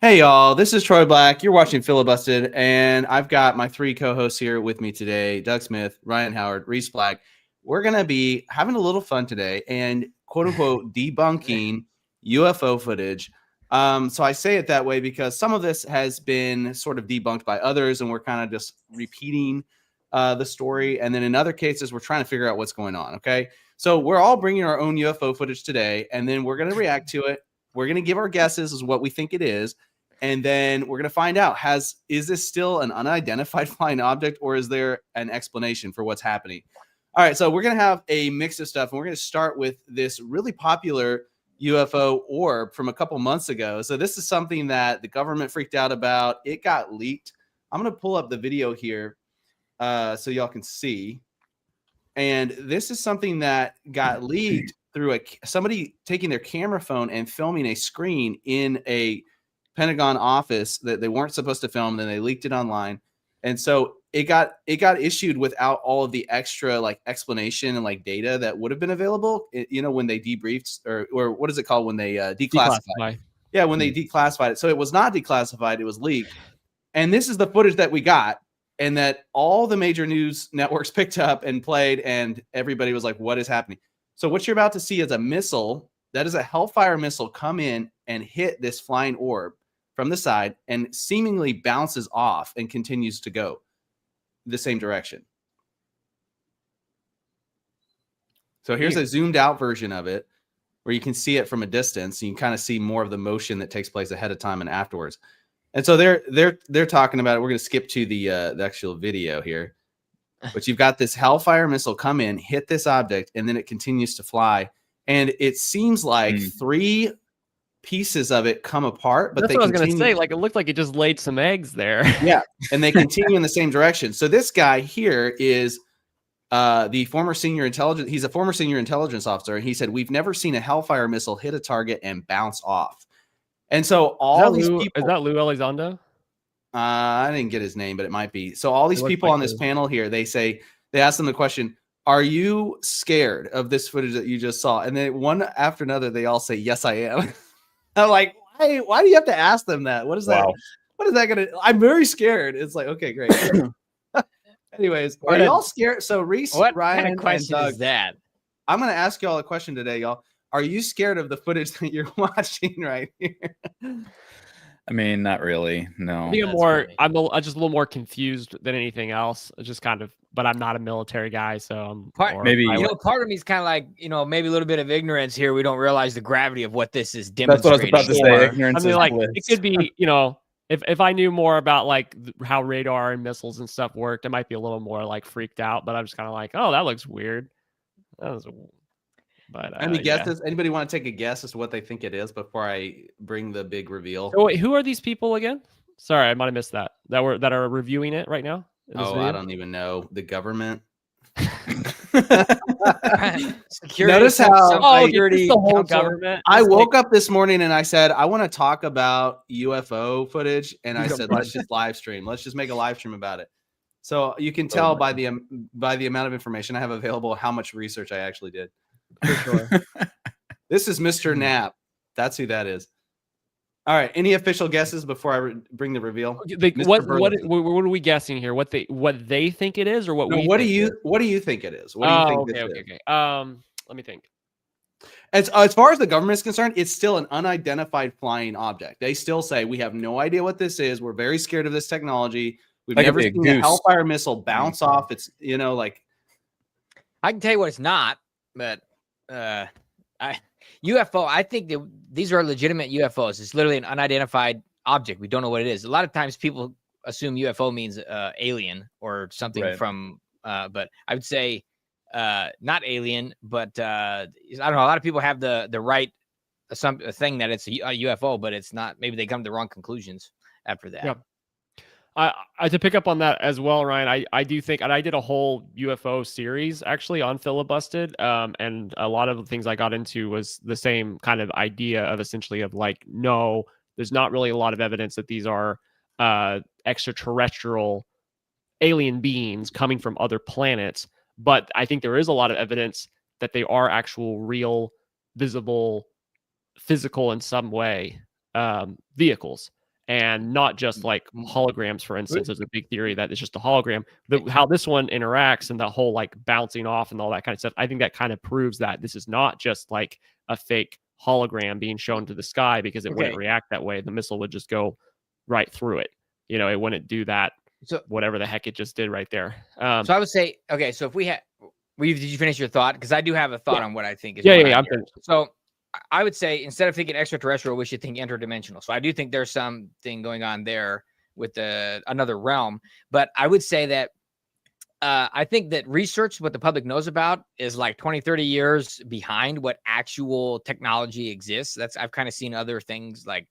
Hey y'all, this is Troy Black. You're watching Filibusted, and I've got my three co-hosts here with me today: Doug Smith, Ryan Howard, Reese Black. We're gonna be having a little fun today and quote unquote debunking UFO footage. So I say it that way because some of this has been sort of debunked by others, and we're kind of just repeating the story. And then in other cases, we're trying to figure out what's going on. Okay, so we're all bringing our own UFO footage today, and then we're gonna react to it. We're gonna give our guesses as what we think it is. And then we're going to find out, is this still an unidentified flying object, or is there an explanation for what's happening? All right, so we're going to have a mix of stuff, and we're going to start with this really popular UFO orb from a couple months ago. So this is something that the government freaked out about. It got leaked. I'm going to pull up the video here so y'all can see. And this is something that got leaked through somebody taking their camera phone and filming a screen in a Pentagon office that they weren't supposed to film. Then they leaked it online, and so it got issued without all of the extra like explanation and like data that would have been available. When they debriefed or what is it called when they declassified? Yeah, when they declassified it. So it was not declassified; it was leaked. And this is the footage that we got, and that all the major news networks picked up and played, and everybody was like, "What is happening?" So what you're about to see is a missile that is a Hellfire missile come in and hit this flying orb from the side and seemingly bounces off and continues to go the same direction. So here's a zoomed out version of it where you can see it from a distance. You can kind of see more of the motion that takes place ahead of time and afterwards. And so they're talking about it. We're going to skip to the actual video here. But you've got this Hellfire missile come in, hit this object, and then it continues to fly. And it seems like three pieces of it come apart, but that's what I was going to say. Like, it looked like it just laid some eggs there. Yeah, and they continue in the same direction. So this guy here is the former senior intelligence. He's a former senior intelligence officer, and he said, "We've never seen a Hellfire missile hit a target and bounce off." And so all these people, is that Lou Elizondo? I didn't get his name, but it might be. So all these people on this panel here, they ask them the question, "Are you scared of this footage that you just saw?" And then one after another, they all say, "Yes, I am." I'm like, why do you have to ask them that? What is that? What is that gonna? I'm very scared. It's like, okay, great. Anyways, are y'all scared? So Reese, what Ryan, kind of question and Doug, is that? I'm gonna ask y'all a question today, y'all. Are you scared of the footage that you're watching right here? I mean, not really. No. I think I'm just a little more confused than anything else. Just kind of, but I'm not a military guy, so I'm part of me is kind of like, maybe a little bit of ignorance here. We don't realize the gravity of what this is demonstrating. That's what I was about to say. Ignorance is like bliss. It could be, if I knew more about like how radar and missiles and stuff worked, I might be a little more like freaked out. But I'm just kind of like, oh, that looks weird. But any guesses? Yeah. Anybody want to take a guess as to what they think it is before I bring the big reveal? So wait, who are these people again? Sorry, I might have missed that. That are reviewing it right now. I don't even know. The government. Security. Notice how the whole government. I woke up this morning and I said, I want to talk about UFO footage, and I said, let's just live stream. Let's just make a live stream about it. So you can tell by the amount of information I have available how much research I actually did. For sure. This is Mr. Knapp. That's who that is. All right. Any official guesses before I bring the reveal? What are we guessing here? What they think it is, or what we? What do you think it is? What do you think? Okay. Let me think. As far as the government is concerned, it's still an unidentified flying object. They still say we have no idea what this is. We're very scared of this technology. We've never seen a Hellfire missile bounce off. It's I can tell you what it's not, but UFO. I think these are legitimate UFOs. It's literally an unidentified object. We don't know what it is. A lot of times people assume UFO means alien or something from. But I would say not alien. But I don't know. A lot of people have the right thing that it's a UFO, but it's not. Maybe they come to the wrong conclusions after that. Yeah. I to pick up on that as well, Ryan. I do think, and I did a whole UFO series actually on Filibusted, and a lot of the things I got into was the same kind of idea of essentially of like, no, there's not really a lot of evidence that these are extraterrestrial alien beings coming from other planets, but I think there is a lot of evidence that they are actual, real, visible, physical in some way vehicles. and not just like holograms, for instance. There's a big theory that it's just a hologram. How this one interacts and the whole like bouncing off and all that kind of stuff, I think that kind of proves that this is not just like a fake hologram being shown to the sky, because it wouldn't react that way. The missile would just go right through it. You know, it wouldn't do that. So whatever the heck it just did right there. So I would say, okay, so if we had, did you finish your thought? Because I do have a thought on what I think is. I'm finished. So I would say, instead of thinking extraterrestrial, we should think interdimensional. So I do think there's something going on there with another realm. But I would say that I think that research, what the public knows about, is like 20, 30 years behind what actual technology exists. I've kind of seen other things like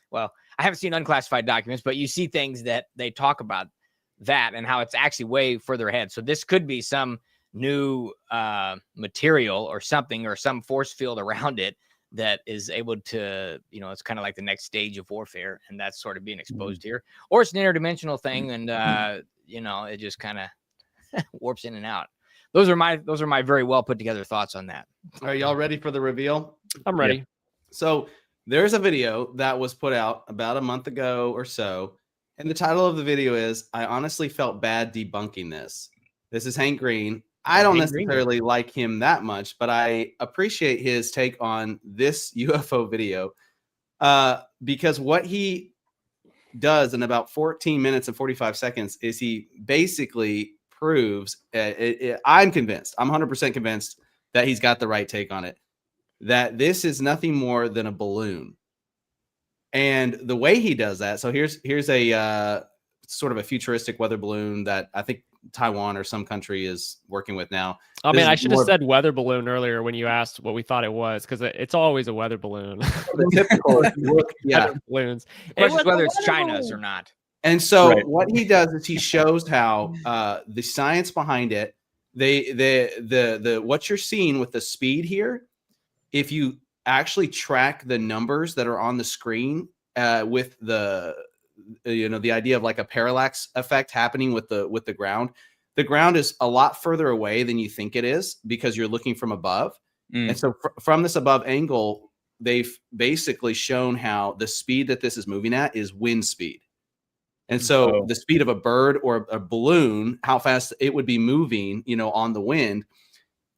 well, I haven't seen unclassified documents, but you see things that they talk about that and how it's actually way further ahead. So this could be some new material or something, or some force field around it that is able to, you know, it's kind of like the next stage of warfare, and that's sort of being exposed here. Or it's an interdimensional thing, and you know, it just kind of warps in and out. Those are my very well put together thoughts on that. Are y'all ready for the reveal? I'm ready. Yeah. So there's a video that was put out about a month ago or so, and the title of the video is "I honestly felt bad debunking this." This is Hank Green. I don't necessarily like him that much, but I appreciate his take on this UFO video because what he does in about 14 minutes and 45 seconds is he basically proves, I'm convinced, I'm 100% convinced that he's got the right take on it, that this is nothing more than a balloon. And the way he does that, so here's a sort of a futuristic weather balloon that I think Taiwan or some country is working with now. Oh man, I should have said weather balloon earlier when you asked what we thought it was, because it's always a weather balloon. The typical look, yeah, balloons. Whether it's China's or not. And so what he does is he shows how the science behind it, the what you're seeing with the speed here, if you actually track the numbers that are on the screen with the the idea of like a parallax effect happening with the ground. The ground is a lot further away than you think it is because you're looking from above. And so from this above angle, they've basically shown how the speed that this is moving at is wind speed. And so the speed of a bird or a balloon, how fast it would be moving, on the wind.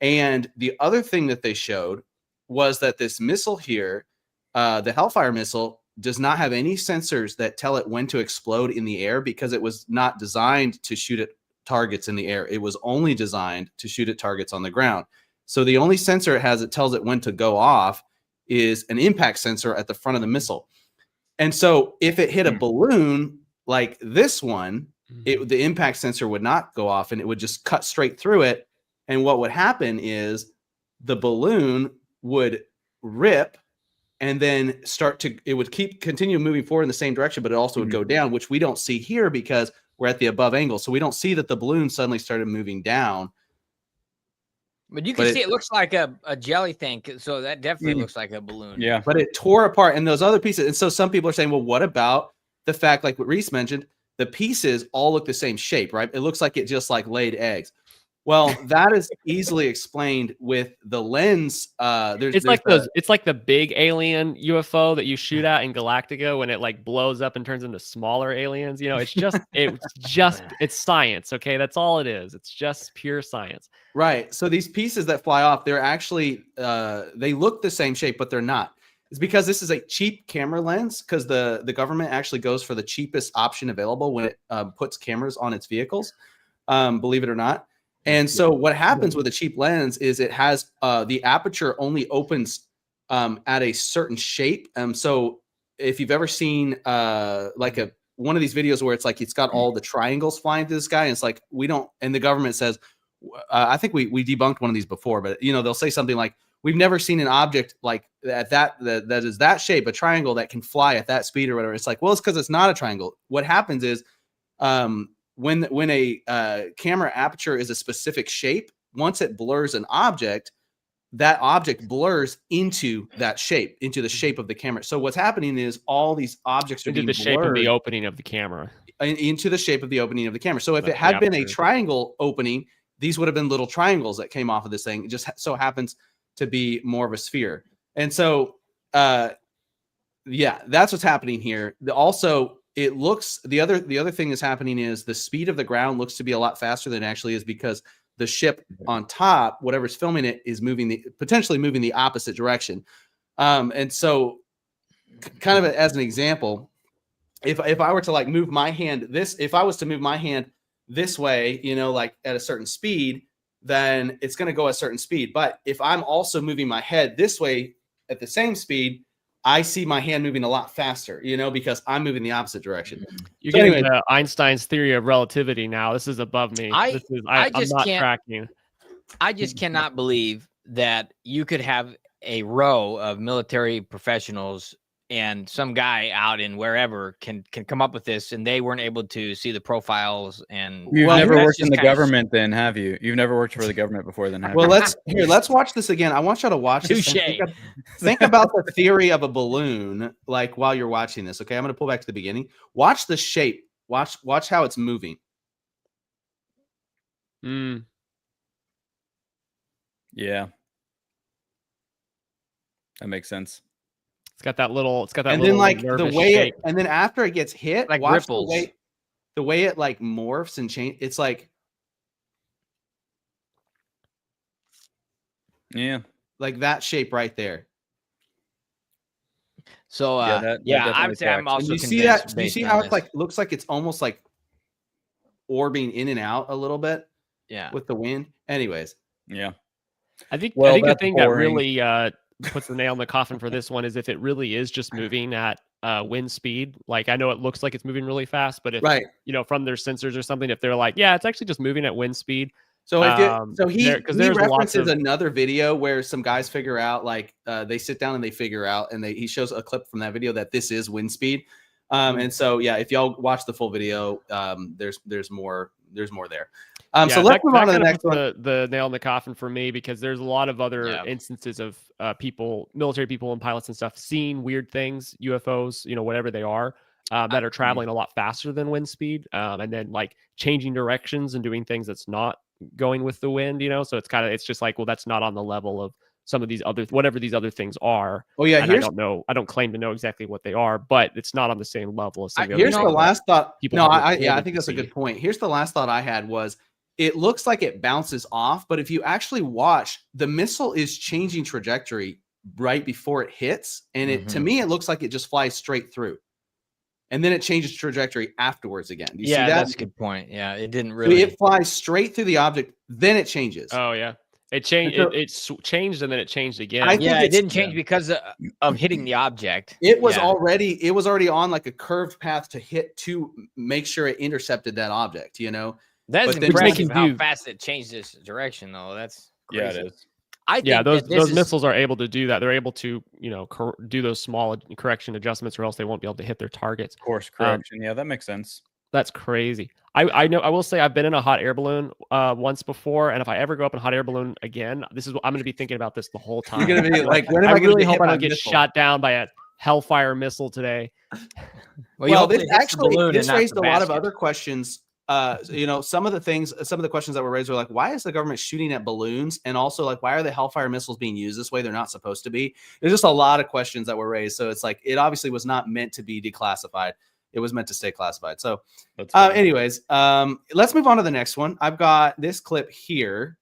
And the other thing that they showed was that this missile here, the Hellfire missile, does not have any sensors that tell it when to explode in the air because it was not designed to shoot at targets in the air. It was only designed to shoot at targets on the ground. So the only sensor it has that tells it when to go off is an impact sensor at the front of the missile. And so if it hit a balloon like this one, the impact sensor would not go off and it would just cut straight through it. And what would happen is the balloon would rip and then it would continue moving forward in the same direction, but it also would go down, which we don't see here because we're at the above angle. So we don't see that the balloon suddenly started moving down. But you can see it looks like a jelly thing. So that definitely looks like a balloon. Yeah. But it tore apart and those other pieces. And so some people are saying, well, what about the fact, like what Reese mentioned, the pieces all look the same shape, right? It looks like it just like laid eggs. Well, that is easily explained with the lens. It's like the big alien UFO that you shoot at in Galactica when it like blows up and turns into smaller aliens. It's science. Okay, that's all it is. It's just pure science. Right. So these pieces that fly off, they're actually they look the same shape, but they're not. It's because this is a cheap camera lens because the government actually goes for the cheapest option available when it puts cameras on its vehicles. Believe it or not. And so what happens with a cheap lens is it has the aperture only opens at a certain shape. So if you've ever seen one of these videos where it's like it's got all the triangles flying to the sky, and it's like and the government says, I think we debunked one of these before, but they'll say something like, we've never seen an object like that is that shape, a triangle that can fly at that speed or whatever. It's like, well, it's because it's not a triangle. What happens is when a camera aperture is a specific shape, once it blurs an object, that object blurs into that shape, into the shape of the camera. So what's happening is all these objects are into the shape of the opening of the camera. Into the shape of the opening of the camera. So if it had been a triangle opening, these would have been little triangles that came off of this thing. It just so happens to be more of a sphere. And so Yeah, that's what's happening here. Also, it looks the other thing that's happening is the speed of the ground looks to be a lot faster than it actually is because the ship on top, whatever's filming it, is potentially moving the opposite direction. And so, kind of as an example, if I were to like move my hand if I was to move my hand this way, like at a certain speed, then it's going to go at a certain speed. But if I'm also moving my head this way at the same speed, I see my hand moving a lot faster, because I'm moving the opposite direction. You're getting to Einstein's theory of relativity now. This is above me. I'm not tracking. I just cannot believe that you could have a row of military professionals and some guy out in wherever can come up with this, and they weren't able to see the profiles. And you've never worked in the government, then have you? You've never worked for the government before, then have you? Well, let's watch this again. I want you to watch this. Think about the theory of a balloon, like while you're watching this. Okay, I'm going to pull back to the beginning. Watch the shape. Watch how it's moving. Yeah, that makes sense. It's got that little. And then like the way and then after it gets hit, like watch ripples. The way it like morphs and change. It's like, yeah, like that shape right there. So I'm also. You see that? You see how it's like looks like it's almost like orbing in and out a little bit. Yeah, with the wind. Anyways, yeah. I think the thing that really puts the nail in the coffin for this one is if it really is just moving at wind speed. Like I know it looks like it's moving really fast, but if from their sensors or something, if they're like, yeah, it's actually just moving at wind speed. So he references another video where some guys figure out like they sit down and they figure out, and he shows a clip from that video that this is wind speed. And so if y'all watch the full video, there's more there. So let's move on to the next one. The nail in the coffin for me, because there's a lot of other instances of military people and pilots and stuff seeing weird things, UFOs, whatever they are, that are traveling a lot faster than wind speed, and then like changing directions and doing things that's not going with the wind, so it's just like, well, that's not on the level of some of these whatever these other things are. Oh yeah, and I don't know. I don't claim to know exactly what they are, but it's not on the same level as some of the Here's the last thought. I think that's a good point. Here's the last thought I had was, it looks like it bounces off, but if you actually watch, the missile is changing trajectory right before it hits, and to me, it looks like it just flies straight through, and then it changes trajectory afterwards again. Do you see that? That's a good point. Yeah, it didn't really. It flies straight through the object, then it changes. Oh yeah, it changed. It changed, and then it changed again. It didn't change because of hitting the object. It was already on like a curved path to hit to make sure it intercepted that object. That's impressive how fast it changed this direction, though. That's crazy. Yeah, it is. I think those missiles are able to do that. They're able to, do those small correction adjustments, or else they won't be able to hit their targets. Course correction. Yeah, that makes sense. That's crazy. I know. I will say I've been in a hot air balloon once before, and if I ever go up in a hot air balloon again, this is I'm going to be thinking about this the whole time. You're going to be like, when am I going really to hope I don't get shot down by a hellfire missile today. Well, this raised a lot of other questions. Some of the questions that were raised were like, why is the government shooting at balloons? And also like, why are the hellfire missiles being used this way? They're not supposed to be. There's just a lot of questions that were raised. So it's like, it obviously was not meant to be declassified. It was meant to stay classified. So anyways, let's move on to the next one. I've got this clip here.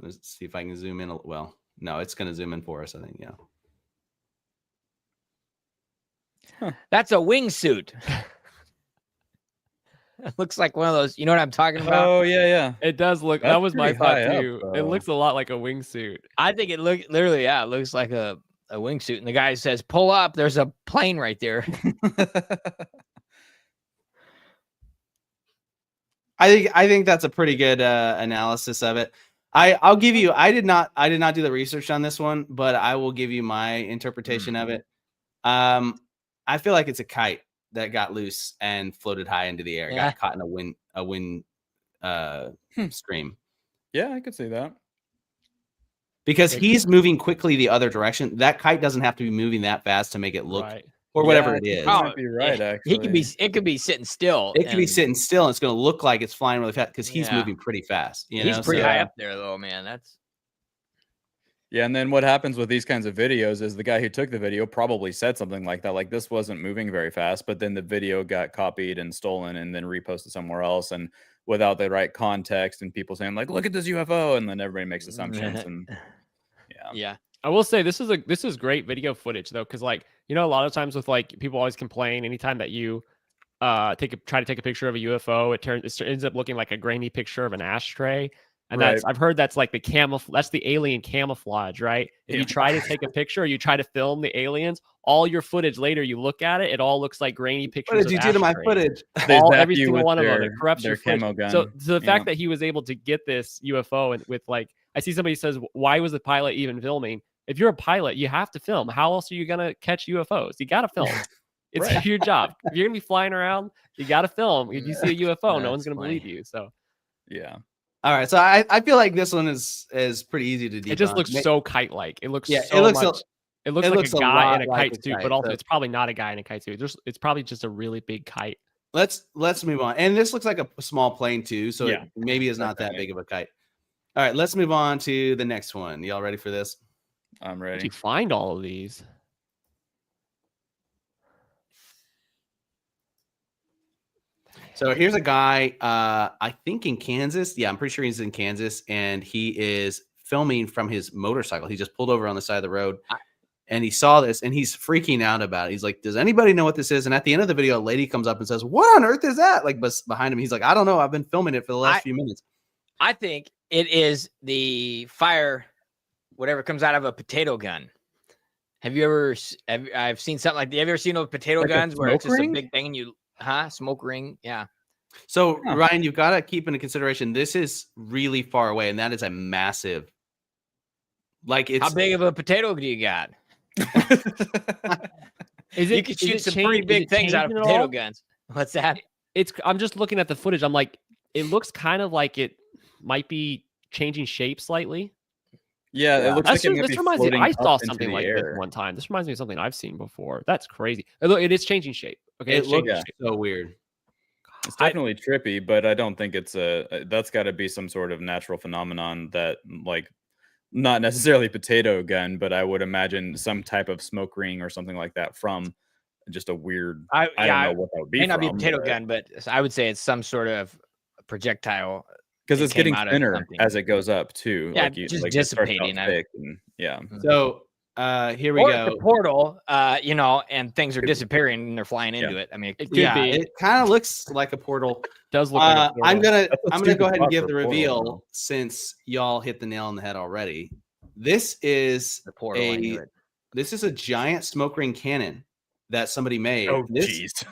Let's see if I can zoom in. Well, no, it's going to zoom in for us, I think. Yeah. That's a wingsuit. It looks like one of those. You know what I'm talking about? Oh yeah. It does look. That was my thought too. It looks a lot like a wingsuit. I think it looks it looks like a wingsuit. And the guy says, "Pull up. There's a plane right there." I think that's a pretty good analysis of it. I'll give you. I did not do the research on this one, but I will give you my interpretation of it. I feel like it's a kite that got loose and floated high into the air. Got caught in a wind stream. Yeah, I could see that. Because he's moving quickly the other direction. That kite doesn't have to be moving that fast to make it look or whatever it is. You might be right, actually. It could be sitting still. It could be sitting still, and it's going to look like it's flying really fast because he's moving pretty fast. He's pretty high up there, though, man. Yeah, and then what happens with these kinds of videos is the guy who took the video probably said something like that, like this wasn't moving very fast, but then the video got copied and stolen and then reposted somewhere else, and without the right context and people saying like, look at this UFO, and then everybody makes assumptions. And Yeah. I will say this is great video footage though, because like a lot of times with like people always complain anytime that you try to take a picture of a UFO, it ends up looking like a grainy picture of an ashtray. And Right. I've heard that's like that's the alien camouflage, right? If you try to take a picture or you try to film the aliens, all your footage later, you look at it, it all looks like grainy pictures. What did you do to my footage? Every single one of them, it corrupts your footage. Gun. So the fact that he was able to get this UFO and with like, I see somebody says, why was the pilot even filming? If you're a pilot, you have to film. How else are you gonna catch UFOs? You gotta film. It's your job. If you're gonna be flying around, you gotta film. If you see a UFO, no one's gonna believe you. So yeah. All right, so I feel like this one is pretty easy to debunk. It just looks so kite-like. It looks it looks like a guy in a like kite suit, but also it's probably not a guy in a kite suit. It's probably just a really big kite. Let's move on. And this looks like a small plane too, so it maybe is not that big of a kite. All right, let's move on to the next one. Y'all ready for this? I'm Where ready. did you find all of these? So here's a guy, I think in Kansas. Yeah, I'm pretty sure he's in Kansas, and he is filming from his motorcycle. He just pulled over on the side of the road, and he saw this, and he's freaking out about it. He's like, does anybody know what this is? And at the end of the video, a lady comes up and says, what on earth is that? Like behind him, he's like, I don't know. I've been filming it for the last few minutes. I think it is the fire, whatever comes out of a potato gun. Have you ever, I've seen something like that. Have you ever seen those potato guns where it's just a big thing and you, smoke ring? Yeah. So Ryan, you've got to keep into consideration, this is really far away, and that is a massive, like it's. How big of a potato do you got? You could shoot some pretty big things out of potato guns. What's that? I'm just looking at the footage. I'm like, it looks kind of like it might be changing shape slightly. Yeah, it looks like this reminds me. I saw something like this one time. This reminds me of something I've seen before. That's crazy. It is changing shape. Okay, it looks so weird. It's definitely trippy, but I don't think it's that's got to be some sort of natural phenomenon that, like, not necessarily potato gun, but I would imagine some type of smoke ring or something like that from just a weird. I don't know what that would be. May not be a potato gun, but I would say it's some sort of projectile. Because it's getting thinner as it goes up too. Yeah, just dissipating. So here we go. The portal, and things are disappearing and they're flying into it. I mean, it could be. It kind of looks like a portal. Does look like a portal. I'm gonna go ahead and give the reveal since y'all hit the nail on the head already. This is the portal. This is a giant smoke ring cannon that somebody made. Oh, jeez.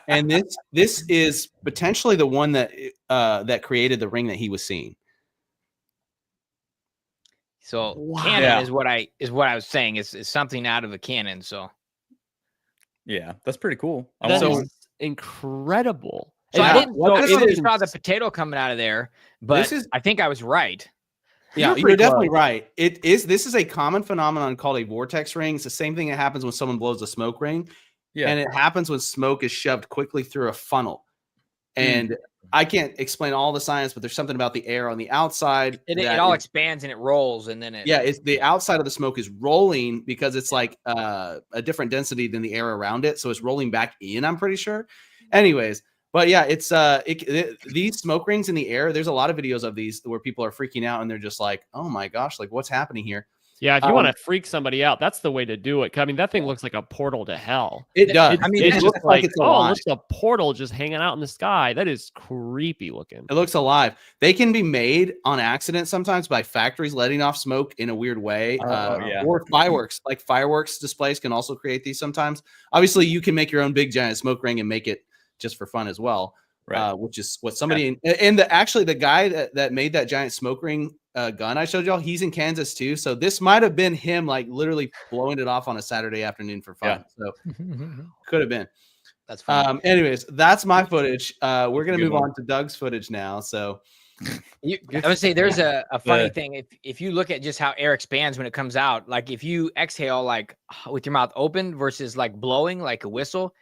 And this is potentially the one that that created the ring that he was seeing. So cannon is what I was saying is something out of a cannon. So yeah, that's pretty cool. That's incredible. So I didn't saw the potato coming out of there, but I think I was right. Yeah, you're definitely right. This is a common phenomenon called a vortex ring. It's the same thing that happens when someone blows a smoke ring. Yeah. And it happens when smoke is shoved quickly through a funnel. And I can't explain all the science, but there's something about the air on the outside. It all expands and it rolls, and then it's the outside of the smoke is rolling because it's like a different density than the air around it. So it's rolling back in, I'm pretty sure. Anyways, but yeah, it's these smoke rings in the air. There's a lot of videos of these where people are freaking out and they're just like, oh my gosh, like what's happening here? Yeah, if you want to freak somebody out, that's the way to do it. I mean, that thing looks like a portal to hell. It does. It's just like it's a portal just hanging out in the sky. That is creepy looking. It looks alive. They can be made on accident sometimes by factories letting off smoke in a weird way, or fireworks. Like fireworks displays can also create these sometimes. Obviously, you can make your own big giant smoke ring and make it just for fun as well. Right. Which is what somebody actually the guy that made that giant smoke ring gun I showed y'all, he's in Kansas too. So this might have been him like literally blowing it off on a Saturday afternoon for fun. So could have been. That's fine. Anyways, that's my footage. We're gonna move on to Doug's footage now. So I would say there's a funny thing. If you look at just how air expands when it comes out, like if you exhale like with your mouth open versus like blowing like a whistle,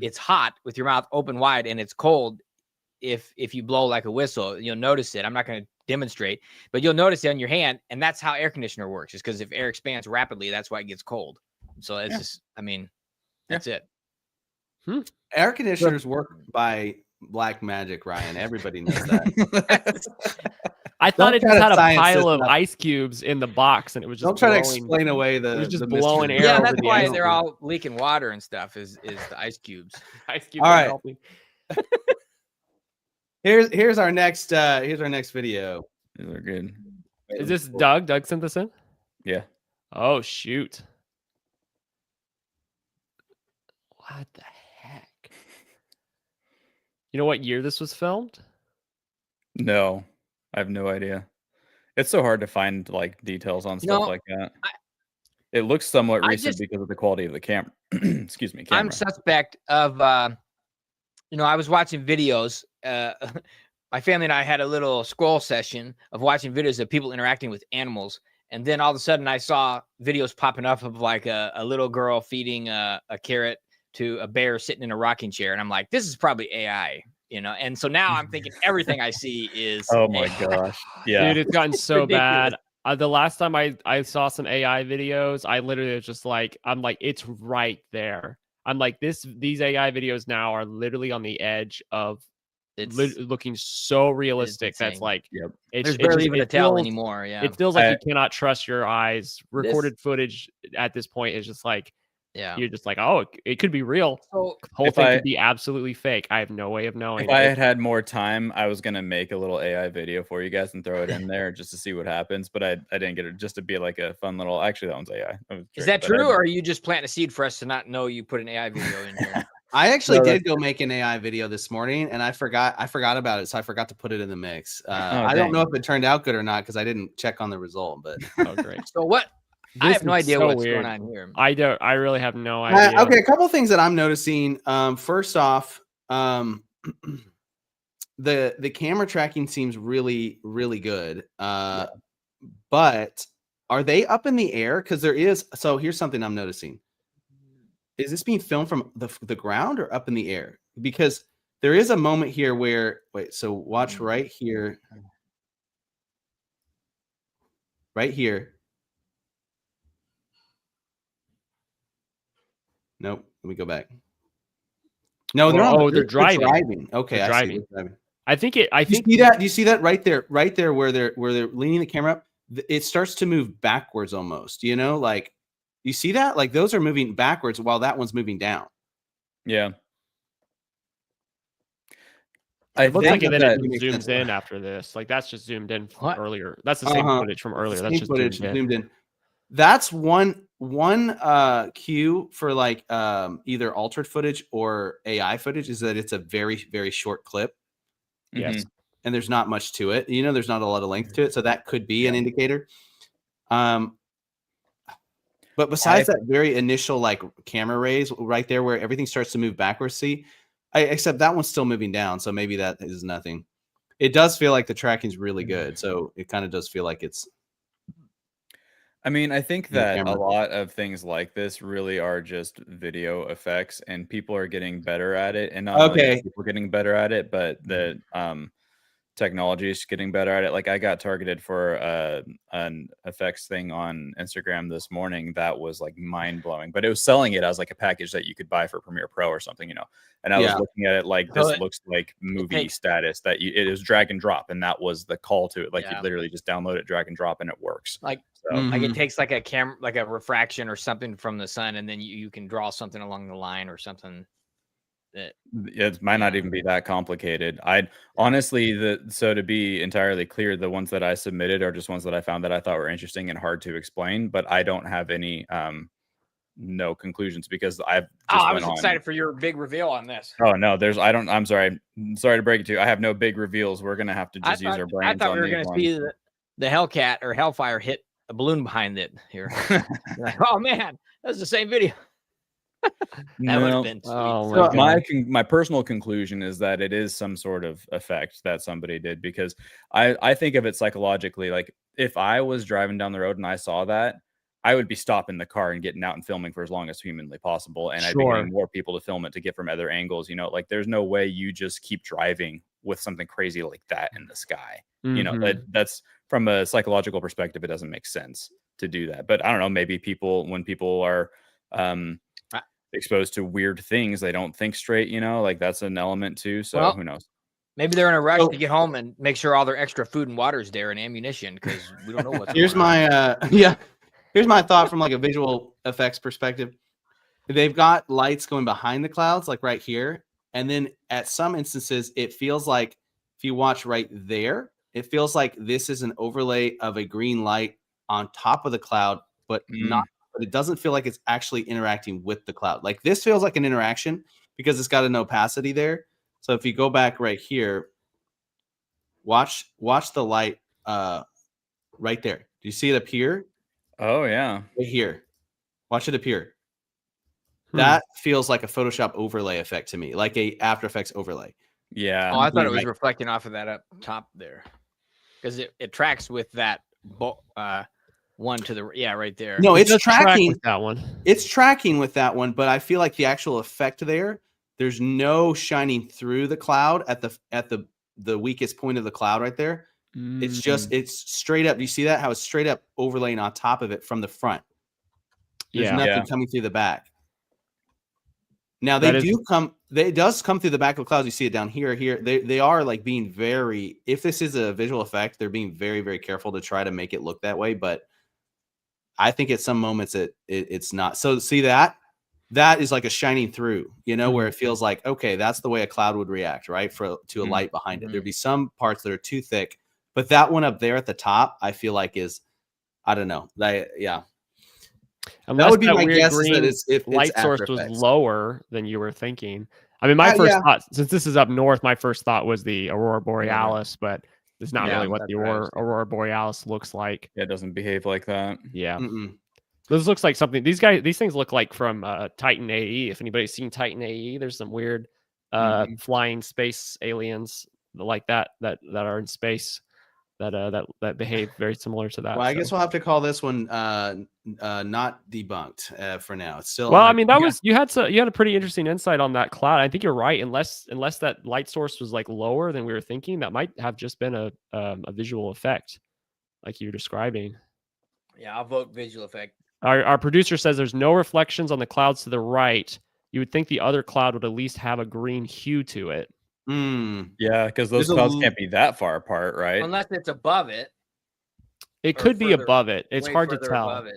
it's hot with your mouth open wide and it's cold. If you blow like a whistle, you'll notice it. I'm not going to demonstrate, but you'll notice it on your hand, and that's how air conditioner works. Is because if air expands rapidly, that's why it gets cold. So it's just, I mean, that's it. Air conditioners work by black magic, Ryan. Everybody knows that. I thought Don't it try just to had a science pile this of up. ice cubes in the box, and it was just Don't try to blowing- explain away the. It was just the blowing mystery. air Yeah, over that's the why ice they're cube. all leaking water and stuff. Is the ice cubes? Ice cubes All are right. melting. Here's our next video. These are good. Is this Doug? Doug sent this in? Yeah. Oh, shoot. What the heck? You know what year this was filmed? No, I have no idea. It's so hard to find like details on stuff like that. It looks somewhat recent because of the quality of the camera. Excuse me. Camera. I'm suspect of, I was watching videos. My family and I had a little scroll session of watching videos of people interacting with animals. And then all of a sudden I saw videos popping up of like a little girl feeding a carrot to a bear sitting in a rocking chair. And I'm like, this is probably AI, And so now I'm thinking everything I see is Oh my AI. gosh. Yeah. Dude, it's gotten so ridiculous. bad. The last time I saw some AI videos, I literally was just like, I'm like, it's right there. I'm like, these AI videos now are literally on the edge of looking so realistic. That's like, There's barely even a tell anymore. Yeah. It feels like you cannot trust your eyes. Recorded footage at this point is just like, you're just like, oh, it could be real. So the whole thing could be absolutely fake. I have no way of knowing. If I had more time, I was gonna make a little AI video for you guys and throw it in there just to see what happens. But I didn't get it, just to be like a fun little. Actually, that one's AI. Is that true, or are you just planting a seed for us to not know you put an AI video in here? I actually did go make an AI video this morning, and I forgot about it, so I forgot to put it in the mix. I don't know if it turned out good or not because I didn't check on the result. But great. So what? I have no idea what's going on here. I really have no idea. Okay, a couple things that I'm noticing. First off, the camera tracking seems really, really good. But are they up in the air? Because there is. So here's something I'm noticing. Is this being filmed from the ground or up in the air? Because there is a moment here where so watch right here. Right here. Nope. Let me go back. No, they're driving. Okay, they're driving. I see. Driving. I think it. I think you see that. Do you see that right there? Right there, where they're leaning the camera up. It starts to move backwards almost. Like you see that? Like those are moving backwards while that one's moving down. Yeah. It looks like it zooms in after this. Like that's just zoomed in earlier. That's the same footage from earlier. That's just footage zoomed in. That's one cue for like either altered footage or AI footage is that it's a very, very short clip. Yes. And there's not much to it. There's not a lot of length to it. So that could be an indicator. But besides that very initial like camera raise right there where everything starts to move backwards, except that one's still moving down. So maybe that is nothing. It does feel like the tracking is really good. So it kind of does feel like it's. I mean, I think that a lot of things like this really are just video effects, and people are getting better at it. And not only people getting better at it, but the technology is getting better at it. Like I got targeted for an effects thing on Instagram this morning that was like mind blowing, but it was selling it as like a package that you could buy for Premiere Pro or something, And I was looking at it like this looks like movie status that it is drag and drop, and that was the call to it. Like you literally just download it, drag and drop, and it works. Like it takes like a camera, like a refraction or something from the sun, and then you can draw something along the line or something. It might not even be that complicated. Honestly, so to be entirely clear, the ones that I submitted are just ones that I found that I thought were interesting and hard to explain, but I don't have any no conclusions because I was excited for your big reveal on this. Oh no, I'm sorry to break it to you. I have no big reveals. We're gonna have to just use our brains. I thought we were gonna see the Hellcat or Hellfire hit a balloon behind it here. Like, oh man, that's the same video. That would have been sweet. So my personal conclusion is that it is some sort of effect that somebody did, because I think of it psychologically. Like if I was driving down the road and I saw that, I would be stopping the car and getting out and filming for as long as humanly possible. And I'd be getting more people to film it to get from other angles. Like there's no way you just keep driving with something crazy like that in the sky. You know, that's from a psychological perspective, it doesn't make sense to do that. But I don't know, maybe when people are exposed to weird things, they don't think straight, you know, like that's an element too. So who knows? Maybe they're in a rush to get home and make sure all their extra food and water is there and ammunition, because we don't know what's here's going on. Here's my thought from like a visual effects perspective. They've got lights going behind the clouds, like right here. And then at some instances, it feels like if you watch right there, it feels like this is an overlay of a green light on top of the cloud, but it doesn't feel like it's actually interacting with the cloud. Like this feels like an interaction because it's got an opacity there. So if you go back right here, watch the light right there. Do you see it appear? Oh yeah. Right here. Watch it appear. That feels like a Photoshop overlay effect to me, like a After Effects overlay. Yeah. Oh, I thought it was reflecting off of that up top there, because it tracks with that one to the right there. No, it's tracking with that one. It's tracking with that one, but I feel like the actual effect there's no shining through the cloud at the weakest point of the cloud right there. It's straight up. Do you see that? How it's straight up overlaying on top of it from the front. There's nothing coming through the back. Now it does come through the back of the clouds. You see it down here. They are like being very, if this is a visual effect, they're being very, very careful to try to make it look that way. But I think at some moments it's not. So see that is like a shining through, you know, where it feels like, okay, that's the way a cloud would react, right? To a light behind it. There'd be some parts that are too thick, but that one up there at the top, I feel like is, I don't know. Unless that would be my weird guess. Green Is that if light it's source After was Effects. lower than you were thinking. I mean, my first thought, since this is up north, my first thought was the Aurora Borealis, but it's not really what the Aurora Borealis looks like. It doesn't behave like that. Yeah. This looks like something. These things look like from Titan AE. If anybody's seen Titan AE, there's some weird flying space aliens like that are in space that behave very similar to that. Well, I guess we'll have to call this one not debunked for now. It's still. Well, I mean, you had a pretty interesting insight on that cloud. I think you're right. Unless that light source was like lower than we were thinking, that might have just been a visual effect, like you're describing. Yeah, I'll vote visual effect. Our producer says there's no reflections on the clouds to the right. You would think the other cloud would at least have a green hue to it. Yeah, because those clouds can't be that far apart, right? Unless it's above it. It could be above it. It's hard to tell.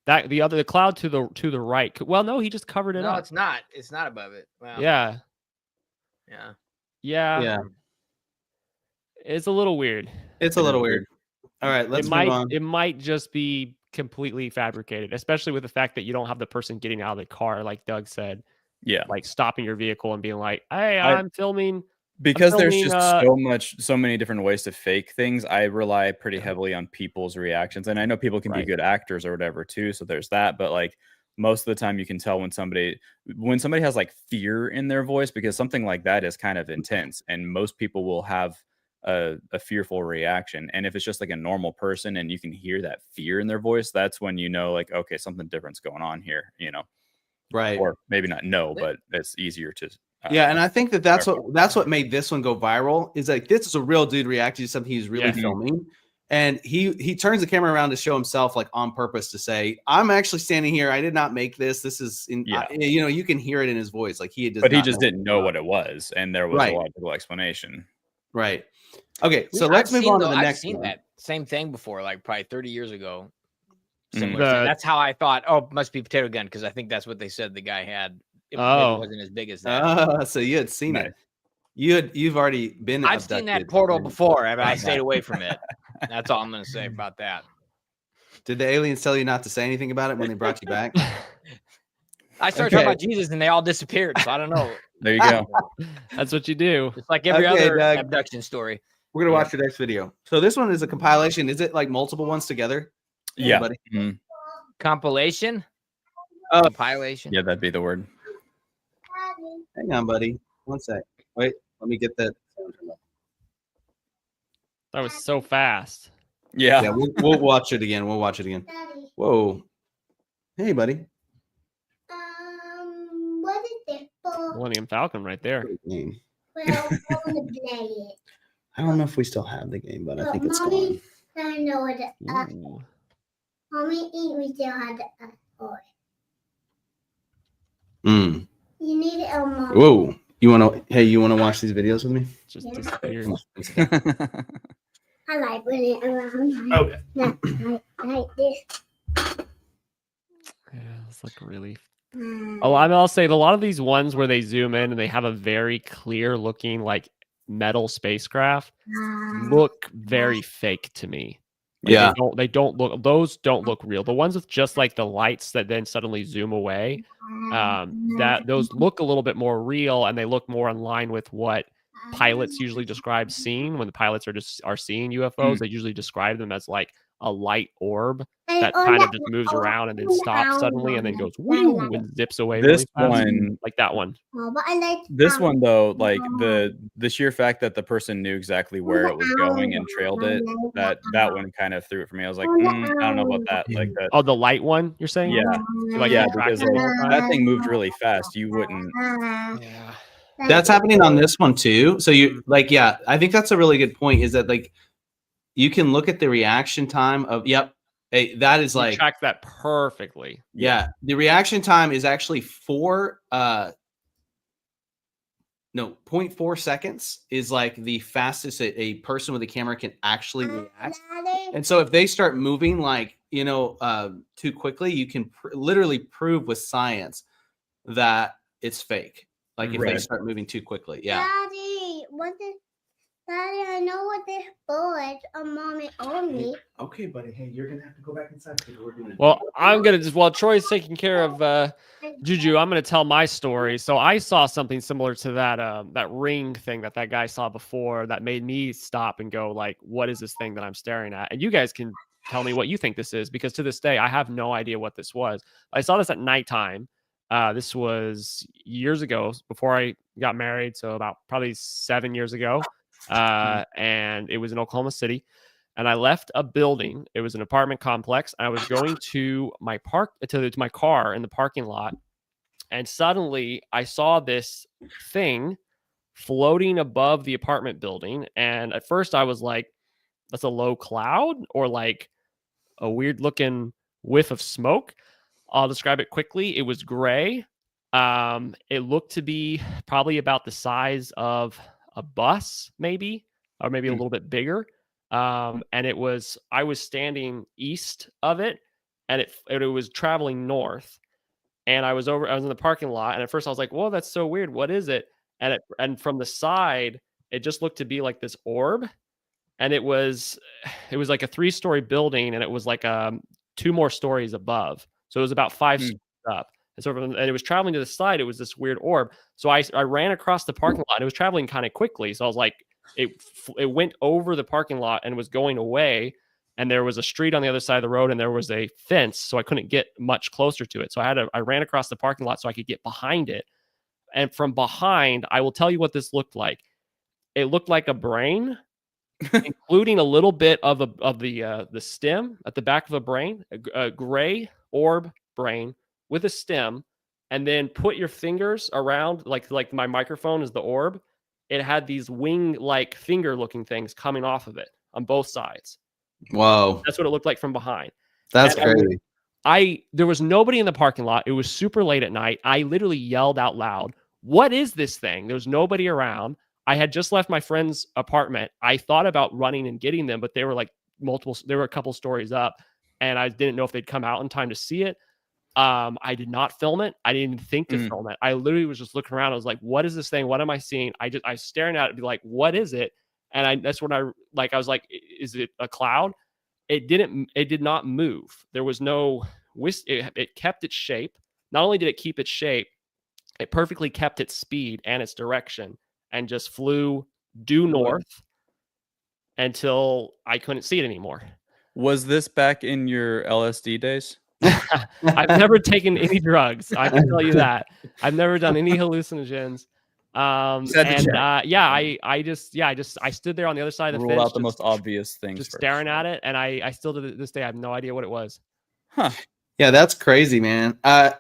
That the cloud to the right. Well, no, he just covered it up. No, it's not. It's not above it. Wow. Yeah. Yeah. It's a little weird. It's a little weird. All right, let's move on. It might just be completely fabricated, especially with the fact that you don't have the person getting out of the car, like Doug said. Yeah, like stopping your vehicle and being like, "Hey, I'm filming." Because there's just so many different ways to fake things. I rely pretty heavily on people's reactions, and I know people can be good actors or whatever too. So there's that, but like most of the time, you can tell when somebody has like fear in their voice, because something like that is kind of intense, and most people will have a fearful reaction. And if it's just like a normal person and you can hear that fear in their voice, that's when you know, like, okay, something different's going on here, you know. Right. Or maybe not know, but it's easier to. And I think that's what made this one go viral. Is like, this is a real dude reacting to something he's really filming, and he turns the camera around to show himself, like on purpose, to say, "I'm actually standing here. I did not make this. This is in." You know, you can hear it in his voice, like he just didn't know what it was, and there was a logical explanation. Right. Okay, so let's move on to the next one. I've seen that same thing before, like probably 30 years ago. That's how I thought. Oh, it must be potato gun, because I think that's what they said the guy had. It wasn't as big as that. So you had seen it. You've already been. I've seen that portal before, but I stayed away from it. That's all I'm going to say about that. Did the aliens tell you not to say anything about it when they brought you back? I started talking about Jesus, and they all disappeared. So I don't know. There you go. That's what you do. It's like every other abduction story. We're gonna watch your next video. So this one is a compilation. Is it like multiple ones together? Yeah. Compilation. Compilation. Yeah, that'd be the word. Hang on, buddy. 1 sec. Wait, let me get that. That was so fast. Yeah. We'll watch it again. Whoa. Hey, buddy. What is it for? Millennium Falcon right there. What Well, I want to play it. I don't know if we still have the game, but I think it's Mommy, gone. I know what Ooh. Mommy, we still have the or Mm. you need it, Mom. Whoa. You want to watch these videos with me? Just Yeah. disappeared. Come on. I like when it around Okay. like this. Yeah, it's like really. Mm. Oh, I'll say a lot of these ones where they zoom in and they have a very clear looking like metal spacecraft look very fake to me. Like, Yeah. they don't look. Those don't look real. The ones with just like the lights that then suddenly zoom away, that those look a little bit more real and they look more in line with what pilots usually describe seeing when the pilots are seeing UFOs. They usually describe them as like a light orb that kind of just moves around and then stops suddenly and then goes woo and zips away. This really fast. one, like that one. Oh, but I like this one though, like the sheer fact that the person knew exactly where it was going and trailed it, that one kind of threw it for me. I was like, I don't know about that. Like that. Oh, the light one you're saying? Yeah, Like yeah, you track because it the whole time? that thing moved really fast. You wouldn't. Yeah. That's happening on this one too. So you like, yeah, I think that's a really good point. Is that like you can look at the reaction time of hey, that is You like track that perfectly. yeah. The reaction time is actually 0.4 seconds is like the fastest a person with a camera can actually react. And so if they start moving like, too quickly, you can literally prove with science that it's fake. Like if they start moving too quickly. Yeah. Daddy, I know what this bullet Mommy on me. Okay, buddy. Hey, you're gonna have to go back inside. Well, I'm gonna while Troy's taking care of Juju, I'm gonna tell my story. So I saw something similar to that ring thing that guy saw before that made me stop and go like, what is this thing that I'm staring at? And you guys can tell me what you think this is, because to this day I have no idea what this was. I saw this at nighttime. This was years ago before I got married, so about probably 7 years ago. And it was in Oklahoma City, and I left a building. It was an apartment complex. I was going to my to my car in the parking lot, and suddenly I saw this thing floating above the apartment building. And at first I was like, that's a low cloud or like a weird looking whiff of smoke. I'll describe it quickly. It was gray. It looked to be probably about the size of a bus, maybe, or maybe a little bit bigger. And I was standing east of it, and it was traveling north. And I was in the parking lot, and at first I was like, "Whoa, that's so weird. What is it?" And from the side, it just looked to be like this orb, and it was like a 3-story building, and it was like 2 more stories above, so it was about 5 stories up. And it was traveling to the side. It was this weird orb. So I ran across the parking lot. And it was traveling kind of quickly. So I was like, it went over the parking lot and was going away. And there was a street on the other side of the road, and there was a fence. So I couldn't get much closer to it. So I ran across the parking lot so I could get behind it. And from behind, I will tell you what this looked like. It looked like a brain, including a little bit of the stem at the back of a brain, a gray orb brain with a stem, and then put your fingers around like my microphone is the orb. It had these wing-like finger-looking things coming off of it on both sides. Whoa. That's what it looked like from behind. That's crazy. There was nobody in the parking lot. It was super late at night. I literally yelled out loud, "What is this thing?" There was nobody around. I had just left my friend's apartment. I thought about running and getting them, but they were like they were a couple stories up, and I didn't know if they'd come out in time to see it. I did not film it. I didn't even think to film it. I literally was just looking around. I was like, what is this thing? What am I seeing? I was staring at it and be like, what is it? And that's when I was like, is it a cloud? It did not move. There was no it kept its shape. Not only did it keep its shape, it perfectly kept its speed and its direction and just flew due north until I couldn't see it anymore. Was this back in your LSD days? I've never taken any drugs. I can tell you that. I've never done any hallucinogens. I stood there on the other side of the fence. Rule out the most obvious things. Just staring at it, and I still to this day I have no idea what it was. Huh. Yeah, that's crazy, man. I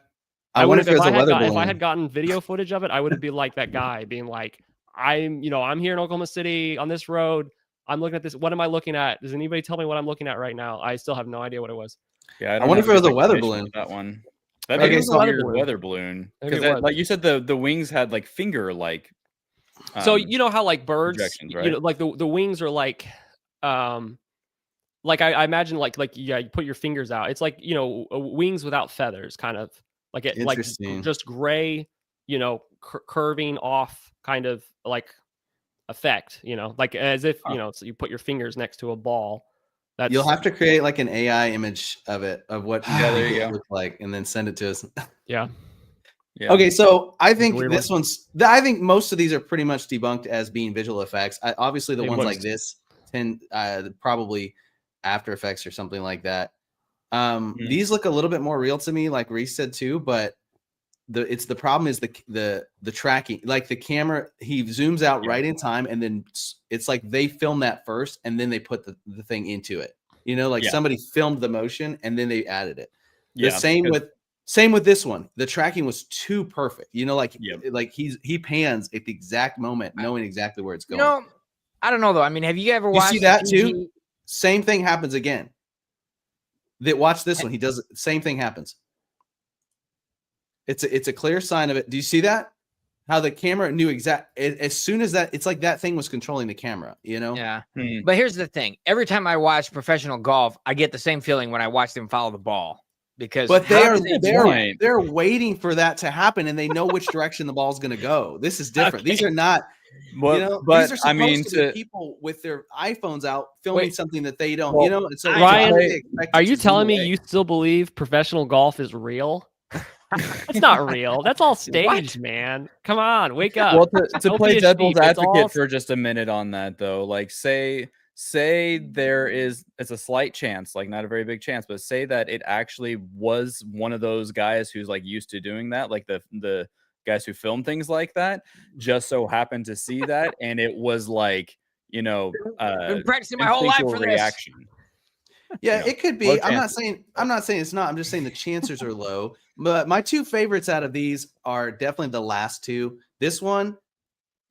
wonder if there's a weather balloon. If I had gotten video footage of it, I would have been like that guy being like, I'm here in Oklahoma City on this road. I'm looking at this. What am I looking at? Does anybody tell me what I'm looking at right now? I still have no idea what it was. Yeah, I wonder if it was a weather balloon. That one. That'd Maybe be it was a a weather weird balloon. weather balloon. Maybe it Because was. like you said, the wings had like finger like. So you know how like birds, projections, you right? know, like the wings are like I imagine like you put your fingers out. It's like, wings without feathers, kind of like it like Interesting. just gray, curving off kind of like effect, like as if, so you put your fingers next to a ball. That's You'll have to create like an AI image of it, of what Yeah, there you it go. looks like, and then send it to us. yeah. Yeah. Okay, so I think weird this I think most of these are pretty much debunked as being visual effects. Obviously, the They ones must. like this tend probably After Effects or something like that. These look a little bit more real to me, like Reese said too. But the problem is the tracking, like the camera. He zooms out right in time, and then it's like they film that first, and then they put the thing into it. Somebody filmed the motion, and then they added it. The same with this one. The tracking was too perfect. Like he pans at the exact moment, knowing exactly where it's going. I don't know though. I mean, have you ever You watched see that too? Same thing happens again. Watch this one. He does it. Same thing happens. It's a clear sign of it. Do you see that? How the camera knew as soon as that, it's like that thing was controlling the camera, Yeah. But here's the thing. Every time I watch professional golf, I get the same feeling when I watch them follow the ball. But they're waiting for that to happen, and they know which direction the ball's going to go. This is different. Okay. These are not, but these are supposed to be people with their iPhones out filming something that they don't, And so Ryan, are you telling me you still believe professional golf is real? It's not real. That's all staged, man. Come on, wake up. Well, to play devil's advocate for just a minute on that, though, like say it's a slight chance, like not a very big chance, but say that it actually was one of those guys who's like used to doing that, like the guys who film things like that, just so happened to see that, and it was like, been practicing my whole life for reaction. Yeah, it could be. I'm not saying it's not. I'm just saying the chances are low. But my two favorites out of these are definitely the last two. This one,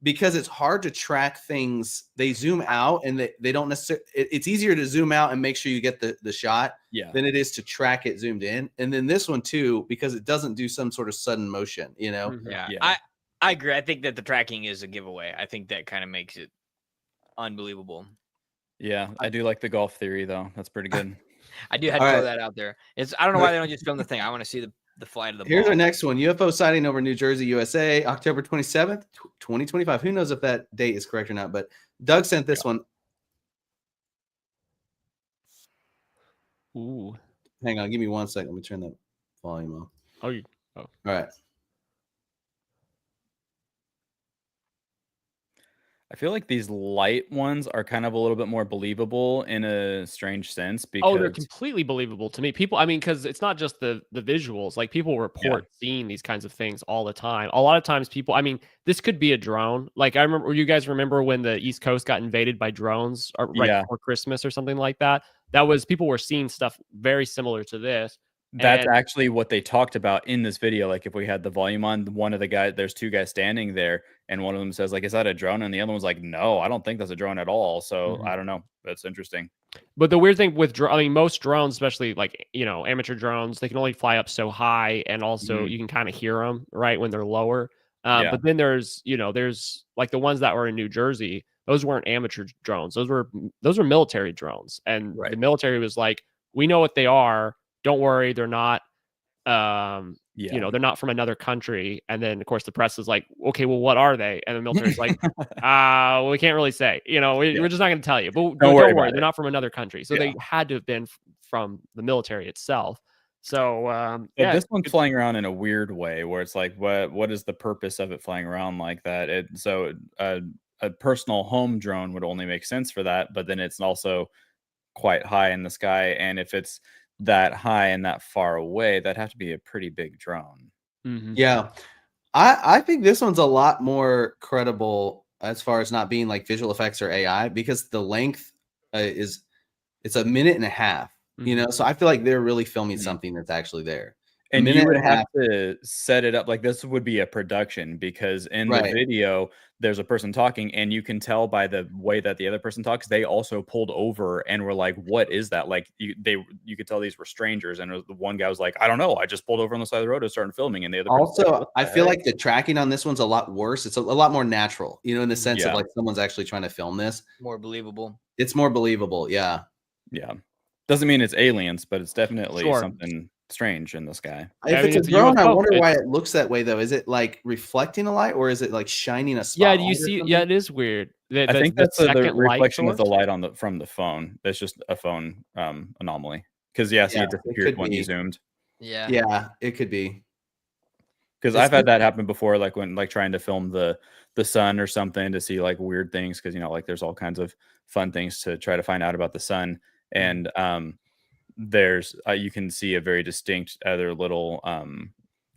because it's hard to track things. They zoom out, and they don't necessarily. It's easier to zoom out and make sure you get the shot than it is to track it zoomed in. And then this one too, because it doesn't do some sort of sudden motion. Yeah. I agree. I think that the tracking is a giveaway. I think that kind of makes it unbelievable. Yeah, I do like the golf theory though. That's pretty good. I do have to throw that out there. I don't know why they don't just film the thing. I want to see the flight of the ball. Here's our next one. UFO sighting over New Jersey, USA, October 27th, 2025. Who knows if that date is correct or not, but Doug sent this one. Ooh. Hang on, give me 1 second. Let me turn that volume on. Oh. All right. I feel like these light ones are kind of a little bit more believable in a strange sense because they're completely believable to me. People, I mean, because it's not just the visuals. Like people report seeing these kinds of things all the time. A lot of times, people. I mean, this could be a drone. Like I remember, you guys remember when the East Coast got invaded by drones before Christmas or something like that. That was people were seeing stuff very similar to this. That's actually what they talked about in this video. Like if we had the volume on, one of the guys, there's two guys standing there, and one of them says like, "Is that a drone?" And the other one's like, "No, I don't think that's a drone at all." So I don't know. That's interesting. But the weird thing with most drones, especially like amateur drones, they can only fly up so high, and also you can kind of hear them right when they're lower. But then there's like the ones that were in New Jersey. Those weren't amateur drones. Those were military drones, and the military was like, "We know what they are. Don't worry, they're not, they're not from another country." And then, of course, the press is like, "Okay, well, what are they?" And the military's like, well, we can't really say. We're just not going to tell you. But don't worry, they're not from another country. So they had to have been from the military itself. So this one's flying around in a weird way, where it's like, what is the purpose of it flying around like that? A personal home drone would only make sense for that, but then it's also quite high in the sky, and if it's that high and that far away, that'd have to be a pretty big drone. Yeah, I think this one's a lot more credible as far as not being like visual effects or AI, because the length it's a minute and a half. So I feel like they're really filming something that's actually there. And you minute would and a have half. to set it up like this would be a production because in the Right. video, there's a person talking, and you can tell by the way that the other person talks, they also pulled over and were like, "What is that?" Like you could tell these were strangers, and the one guy was like, "I don't know, I just pulled over on the side of the road and started filming," and the other person was like, Also, "What I the feel heck?" like the tracking on this one's a lot worse. It's a lot more natural, in the sense of Yeah. like someone's actually trying to film this. More believable. It's more believable. Yeah. Yeah. Doesn't mean it's aliens, but it's definitely Sure. something strange in the sky. If I mean, it's a it's a drone, I UFO. wonder why it looks that way, though. Is it like reflecting a light, or is it like shining a Yeah, spotlight? do you or see? something? Yeah, it is weird. I think The that's the second light reflection of the source? light from the phone. That's just a phone anomaly. Because see, Yeah, it it disappeared could when you be. zoomed. Yeah. Yeah, it could be. Because I've had that happen before, like when trying to film the sun or something to see like weird things. Because like there's all kinds of fun things to try to find out about the sun, and there's you can see a very distinct other little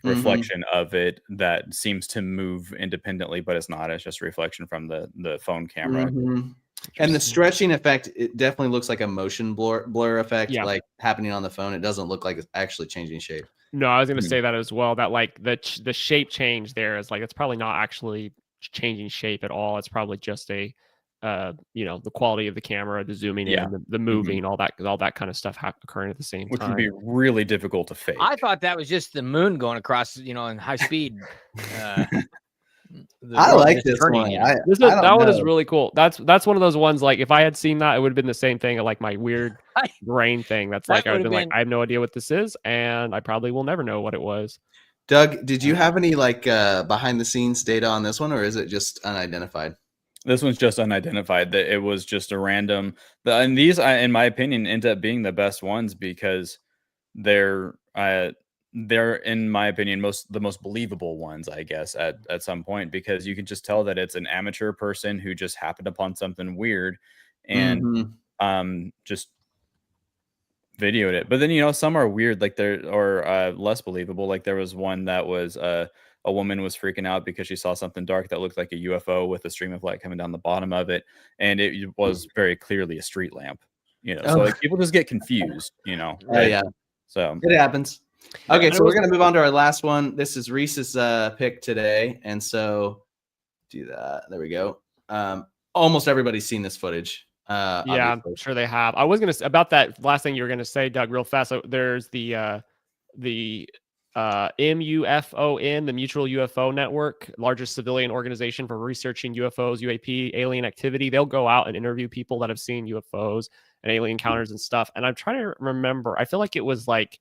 reflection of it that seems to move independently, but it's not. It's just a reflection from the phone camera. And the stretching effect, it definitely looks like a motion blur effect, Yeah. like happening on the phone. It doesn't look like it's actually changing shape. No, I was going to Mhm. say that as well. That like the shape change there is like it's probably not actually changing shape at all. It's probably just a the quality of the camera, the zooming Yeah. in, the moving, all that kind of stuff occurring at the same Which time. would be really difficult to fake. I thought that was just the moon going across, in high speed. I like this one. That one is really cool. That's one of those ones like if I had seen that, it would have been the same thing. Like my weird brain thing. That's That like I would have would've been like, been- I have no idea what this is, and I probably will never know what it was. Doug, did you have any like behind the scenes data on this one, or is it just unidentified? This one's just unidentified. That it was just a random. And these, in my opinion, end up being the best ones because they're in my opinion the most believable ones, I guess, at some point, because you can just tell that it's an amateur person who just happened upon something weird and just videoed it. But then some are weird, like or less believable. Like there was one that was a woman was freaking out because she saw something dark that looked like a UFO with a stream of light coming down the bottom of it, and it was very clearly a street lamp. So like people just get confused. Oh Right? yeah, So it happens. Okay, And so we're gonna move on to our last one. This is Reese's pick today, and so do that. There we go. Almost everybody's seen this footage. Yeah, Obviously. I'm sure they have. I was gonna say about that last thing you were gonna say, Doug, real fast. So there's the MUFON, the Mutual UFO Network, largest civilian organization for researching UFOs, UAP, alien activity. They'll go out and interview people that have seen UFOs and alien encounters and stuff. And I'm trying to remember. I feel like it was like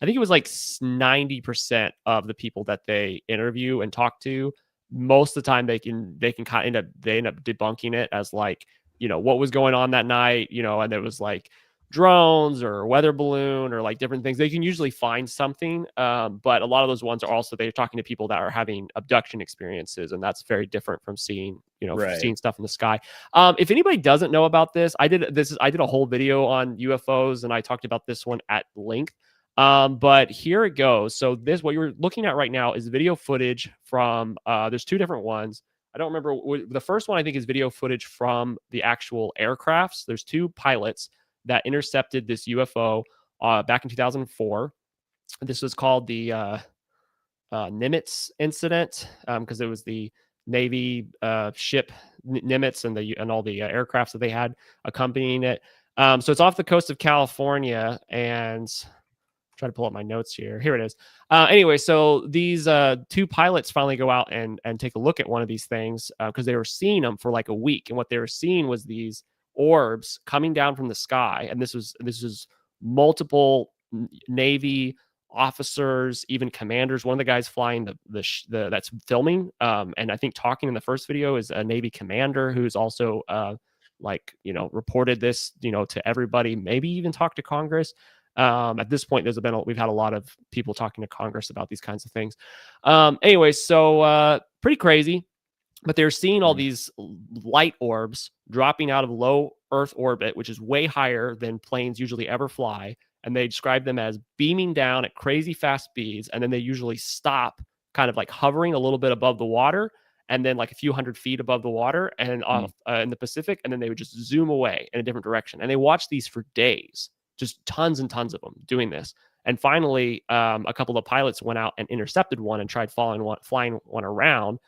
90% of the people that they interview and talk to. Most of the time, they end up debunking it as like, what was going on that night, and it was like drones or weather balloon or like different things. They can usually find something, but a lot of those ones are also they're talking to people that are having abduction experiences, and that's very different from seeing seeing stuff in the sky. If anybody doesn't know about this, I did a whole video on UFOs, and I talked about this one at length. But here it goes. So what you're looking at right now is video footage from there's two different ones. I don't remember. The first one I think is video footage from the actual aircrafts. There's two pilots that intercepted this UFO back in 2004. This was called the Nimitz incident because it was the Navy ship Nimitz and all the aircrafts that they had accompanying it. So it's off the coast of California, and try to pull up my notes here. Here it is. Anyway, so these two pilots finally go out and take a look at one of these things because they were seeing them for like a week, and what they were seeing was these orbs coming down from the sky, and this was multiple Navy officers, even commanders. One of the guys flying the that's filming, and I think talking in the first video is a Navy commander who's also reported this to everybody, maybe even talked to Congress. At this point, we've had a lot of people talking to Congress about these kinds of things. Anyway, so pretty crazy, but they're seeing all these light orbs dropping out of low Earth orbit, which is way higher than planes usually ever fly. And they describe them as beaming down at crazy fast speeds. And then they usually stop kind of like hovering a little bit above the water, and then like a few hundred feet above the water and off in the Pacific. And then they would just zoom away in a different direction. And they watch these for days. Just tons and tons of them doing this. And finally, a couple of pilots went out and intercepted one and tried flying one around.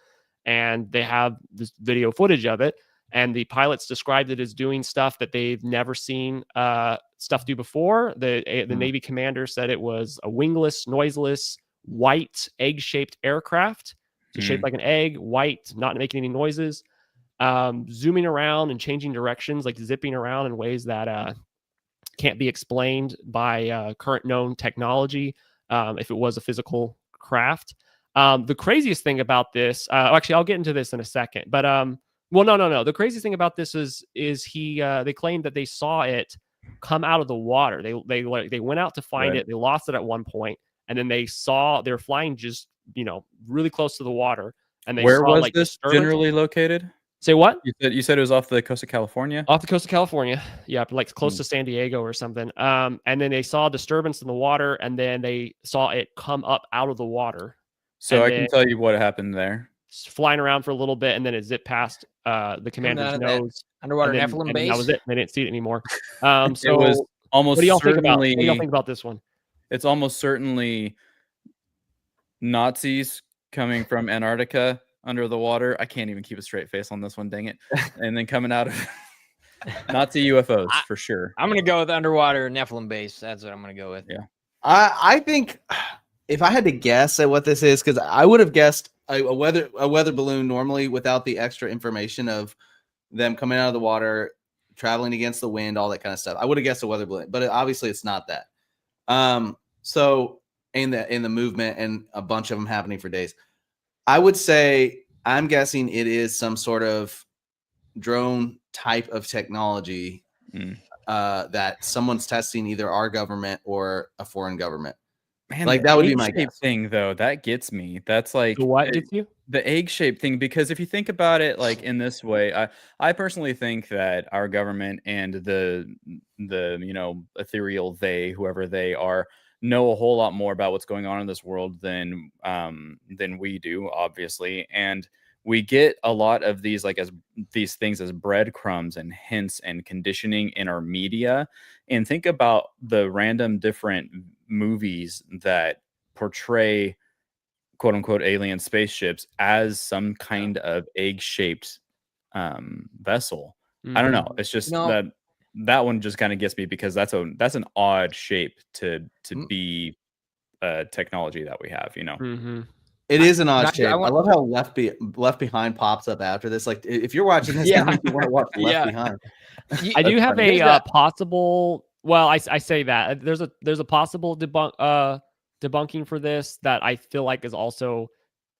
And they have this video footage of it. And the pilots described it as doing stuff that they've never seen stuff do before. The Navy commander said it was a wingless, noiseless, white, egg-shaped aircraft. So shaped like an egg, white, not making any noises, zooming around and changing directions, like zipping around in ways that can't be explained by current known technology if it was a physical craft. The craziest thing about this, actually, I'll get into this in a second, but well, no. The craziest thing about this is they claimed that they saw it come out of the water. They went out to find it. They lost it at one point, and then they were flying just really close to the water. And where was this generally located? Say what? You said it was off the coast of California? Off the coast of California. Yeah, like close to San Diego or something. And then they saw disturbance in the water, and then they saw it come up out of the water. So I can tell you what happened there. Flying around for a little bit, and then it zipped past the commander's nose. Underwater Nephilim base. That was it. They didn't see it anymore. So it was almost what do y'all think about? certainly. What do y'all think about this one? It's almost certainly Nazis coming from Antarctica under the water. I can't even keep a straight face on this one, dang it. And then coming out of Nazi UFOs for sure. I'm gonna go with underwater Nephilim base. That's what I'm gonna go with. Yeah. I think if I had to guess at what this is, because I would have guessed a weather balloon normally without the extra information of them coming out of the water, traveling against the wind, all that kind of stuff. I would have guessed a weather balloon, but obviously it's not that. So in the movement and a bunch of them happening for days, I would say I'm guessing it is some sort of drone type of technology that someone's testing, either our government or a foreign government. Man, like that would be my guess. Thing though, that gets me. That's like what gets you? The egg-shaped thing, because if you think about it like in this way, I personally think that our government and the ethereal they, whoever they are, know a whole lot more about what's going on in this world than we do, obviously. And we get a lot of these these things as breadcrumbs and hints and conditioning in our media. And think about the random different movies that portray quote unquote alien spaceships as some kind of egg-shaped vessel. I don't know. It's just that one just kind of gets me, because that's an odd shape to be technology that we have, It is an odd shape. I love how Left Behind pops up after this. Like, if you're watching this, you want to watch Left Behind. I do have a possible. Well, I say that there's a possible debunking for this that I feel like is also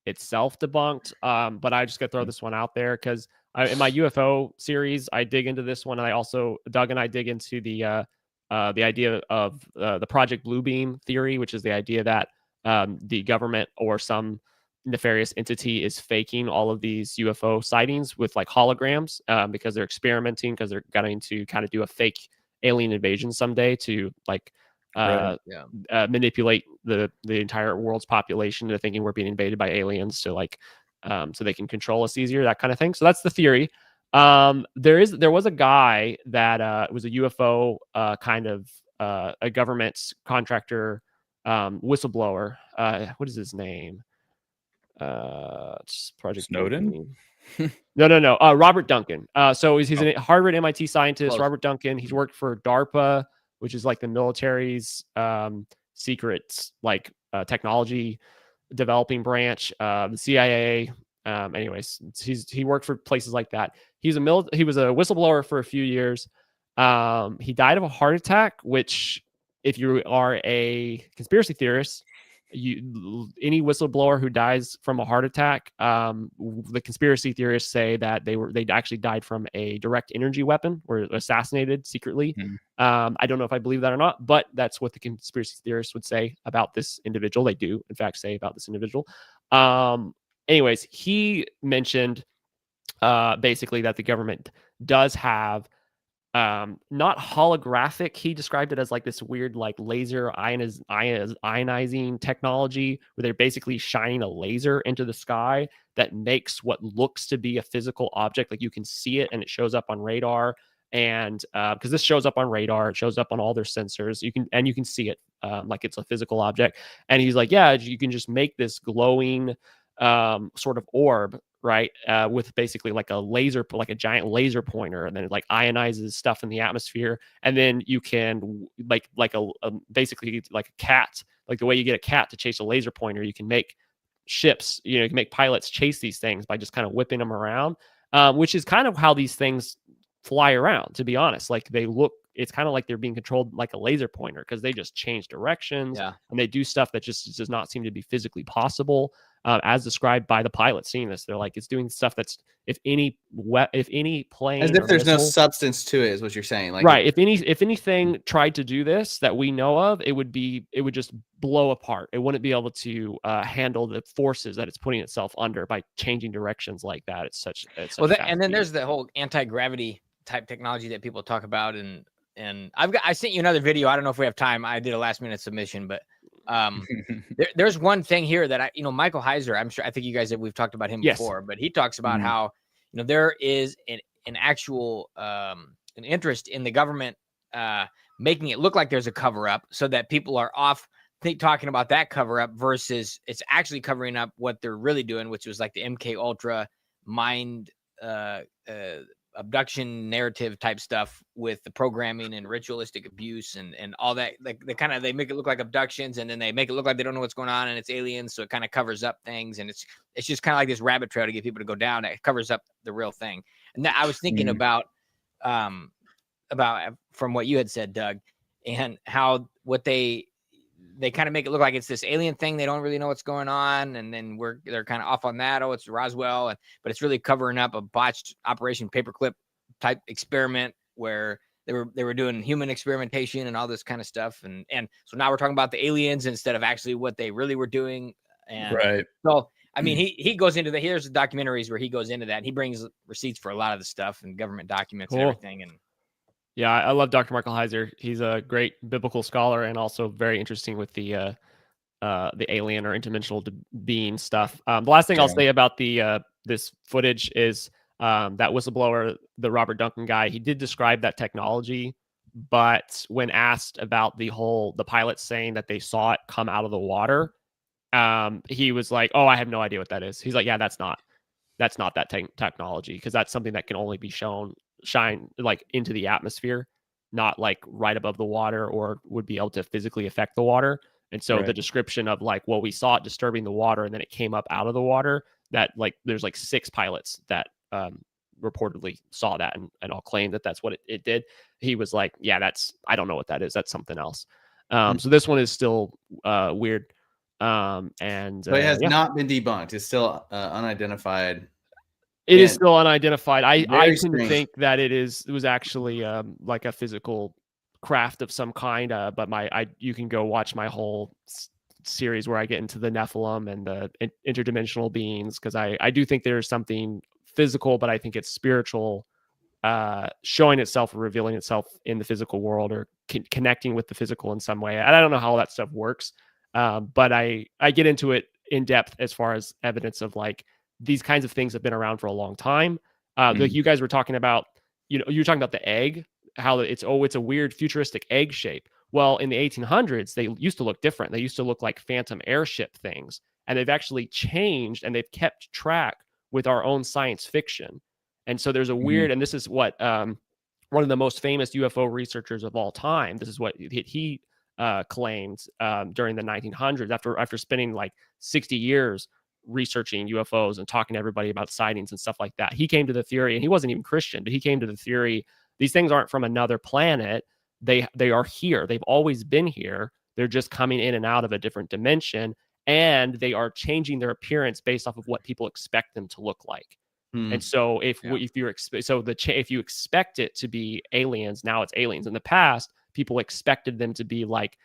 itself debunked. But I just gotta throw this one out there because in my UFO series, I dig into this one, and Doug and I dig into the idea of the Project Bluebeam theory, which is the idea that the government or some nefarious entity is faking all of these UFO sightings with like holograms because they're experimenting, because they're going to kind of do a fake alien invasion someday to like manipulate the entire world's population into thinking we're being invaded by aliens to like so they can control us easier, that kind of thing. So that's the theory. There was a guy that was a UFO kind of a government contractor whistleblower. What is his name? It's Project Snowden. No. Robert Duncan. So he's a Harvard MIT scientist. Robert Duncan. He's worked for DARPA, which is like the military's secret technology developing branch. The CIA. Anyways, he worked for places like that. He was a whistleblower for a few years. He died of a heart attack, which, if you are a conspiracy theorist, any whistleblower who dies from a heart attack, the conspiracy theorists say that they actually died from a direct energy weapon or assassinated secretly. I don't know if I believe that or not, but that's what the conspiracy theorists would say about this individual. They do, in fact, say about this individual. Anyways, he mentioned basically that the government does have not holographic. He described it as like this weird like laser ionizing technology where they're basically shining a laser into the sky that makes what looks to be a physical object, like you can see it and it shows up on radar, And because this shows up on radar, it shows up on all their sensors. You can see it like it's a physical object. And he's like, yeah, you can just make this glowing sort of orb, right? With basically like a giant laser pointer, and then it like ionizes stuff in the atmosphere. And then you can basically like a cat, like the way you get a cat to chase a laser pointer, you can make ships, you can make pilots chase these things by just kind of whipping them around, which is kind of how these things fly around, to be honest. Like it's kind of like they're being controlled like a laser pointer, because they just change directions and they do stuff that just does not seem to be physically possible, as described by the pilot seeing this. They're like, it's doing stuff that's if any plane, as if there's no missile, substance to it, is what you're saying. Like, right? If anything tried to do this that we know of, it would just blow apart. It wouldn't be able to handle the forces that it's putting itself under by changing directions like that. It's such and then there's the whole anti-gravity type technology that people talk about, and I sent you another video. I don't know if we have time. I did a last minute submission, but there's one thing here that Michael Heiser, I think you guys we've talked about him before, but he talks about how there is an actual an interest in the government making it look like there's a cover up, so that people are off talking about that cover up versus it's actually covering up what they're really doing, which was like the MK Ultra mind abduction narrative type stuff with the programming and ritualistic abuse and all that. Like they make it look like abductions, and then they make it look like they don't know what's going on and it's aliens, so it kind of covers up things, and it's just kind of like this rabbit trail to get people to go down. It covers up the real thing. And that I was thinking about from what you had said, Doug, and how what they kind of make it look like it's this alien thing. They don't really know what's going on. And then they're kind of off on that. Oh, it's Roswell. But it's really covering up a botched Operation Paperclip type experiment where they were doing human experimentation and all this kind of stuff. And so now we're talking about the aliens instead of actually what they really were doing. And right. So, I mean, he goes into here's the documentaries where he goes into that. And he brings receipts for a lot of the stuff and government documents and everything. And yeah, I love Dr. Michael Heiser. He's a great biblical scholar and also very interesting with the alien or interdimensional being stuff. The last thing I'll say about this footage is that whistleblower, the Robert Duncan guy, he did describe that technology, but when asked about the pilot saying that they saw it come out of the water, he was like, "Oh, I have no idea what that is." He's like, "Yeah, that's not that technology, because that's something that can only be shine like into the atmosphere, not like right above the water, or would be able to physically affect the water." And so the description of like, well, we saw it disturbing the water and then it came up out of the water, that like there's like 6 pilots that reportedly saw that and all claim that that's what it did. He was like, yeah, I don't know what that is. That's something else. So this one is still weird. But it has not been debunked. It's still unidentified. It is still unidentified. I can think that it was actually like a physical craft of some kind. But you can go watch my whole series where I get into the Nephilim and the interdimensional beings, because I do think there's something physical, but I think it's spiritual, showing itself or revealing itself in the physical world, or connecting with the physical in some way. And I don't know how all that stuff works, but I get into it in depth as far as evidence of like these kinds of things have been around for a long time. Like you guys were talking about, you were talking about the egg, how it's a weird futuristic egg shape. Well, in the 1800s, they used to look different. They used to look like phantom airship things, and they've actually changed, and they've kept track with our own science fiction. And so there's a weird, and this is what one of the most famous UFO researchers of all time, this is what he claimed during the 1900s, after spending like 60 years researching UFOs and talking to everybody about sightings and stuff like that. He came to the theory, and he wasn't even Christian, but he came to the theory, these things aren't from another planet. They are here. They've always been here. They're just coming in and out of a different dimension, and they are changing their appearance based off of what people expect them to look like. And so if you expect it to be aliens, now it's aliens. In the past, people expected them to be like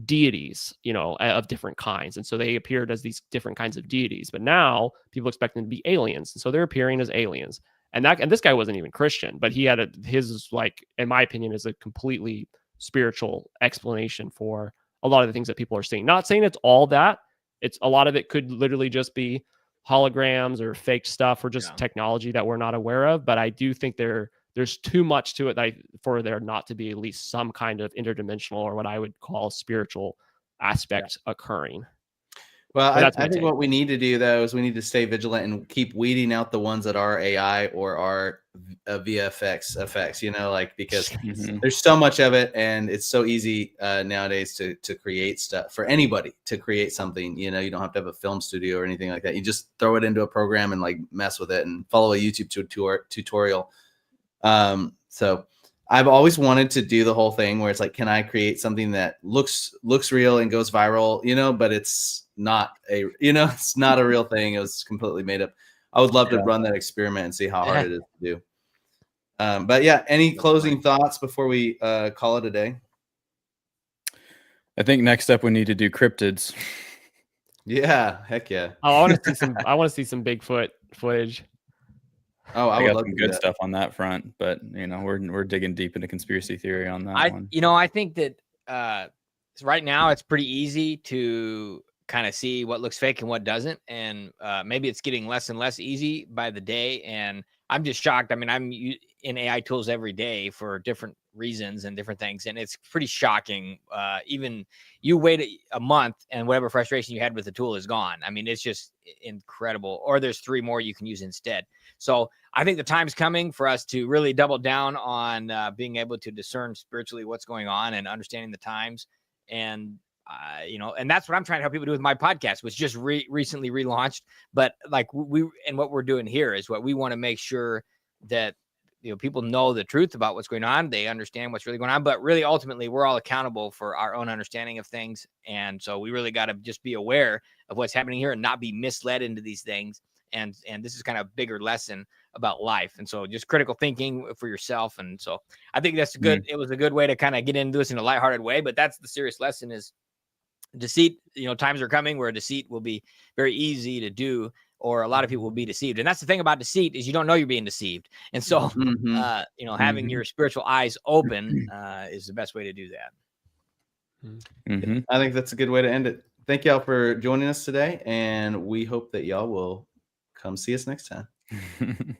deities, of different kinds. And so they appeared as these different kinds of deities. But now people expect them to be aliens. And so they're appearing as aliens. And this guy wasn't even Christian, but he had his, like, in my opinion, is a completely spiritual explanation for a lot of the things that people are seeing. Not saying it's all that. It's a lot of it could literally just be holograms or fake stuff or just technology that we're not aware of. But I do think there there's too much to it for there not to be at least some kind of interdimensional or what I would call spiritual aspect occurring. Well, I think what we need to do, though, is we need to stay vigilant and keep weeding out the ones that are AI or are VFX effects, because there's so much of it, and it's so easy nowadays to create stuff for anybody to create something. You don't have to have a film studio or anything like that. You just throw it into a program and like mess with it and follow a YouTube tutorial. So I've always wanted to do the whole thing where it's like, can I create something that looks real and goes viral, but it's not it's not a real thing. It was completely made up. I would love to run that experiment and see how hard it is to do. But yeah, any closing thoughts before we call it a day? I think next up we need to do cryptids. Yeah, heck yeah. Oh, I want to see some Bigfoot footage. Oh, I got some good stuff on that front, but we're digging deep into conspiracy theory on that one. I think that right now it's pretty easy to kind of see what looks fake and what doesn't, and maybe it's getting less and less easy by the day. And I'm just shocked. I mean, I'm in AI tools every day for different reasons and different things, and it's pretty shocking. Even you wait a month and whatever frustration you had with the tool is gone. I mean, it's just incredible. Or there's 3 more you can use instead. So I think the time's coming for us to really double down on being able to discern spiritually what's going on and understanding the times. And and that's what I'm trying to help people do with my podcast, which just recently relaunched. But like what we're doing here is what we want to make sure that people know the truth about what's going on. They understand what's really going on, but really ultimately we're all accountable for our own understanding of things. And so we really got to just be aware of what's happening here and not be misled into these things. And this is kind of a bigger lesson about life. And so just critical thinking for yourself. And so I think that's it was a good way to kind of get into this in a lighthearted way, but that's the serious lesson is deceit. Times are coming where deceit will be very easy to do, or a lot of people will be deceived. And that's the thing about deceit is you don't know you're being deceived. And so, having your spiritual eyes open is the best way to do that. I think that's a good way to end it. Thank y'all for joining us today, and we hope that y'all will come see us next time.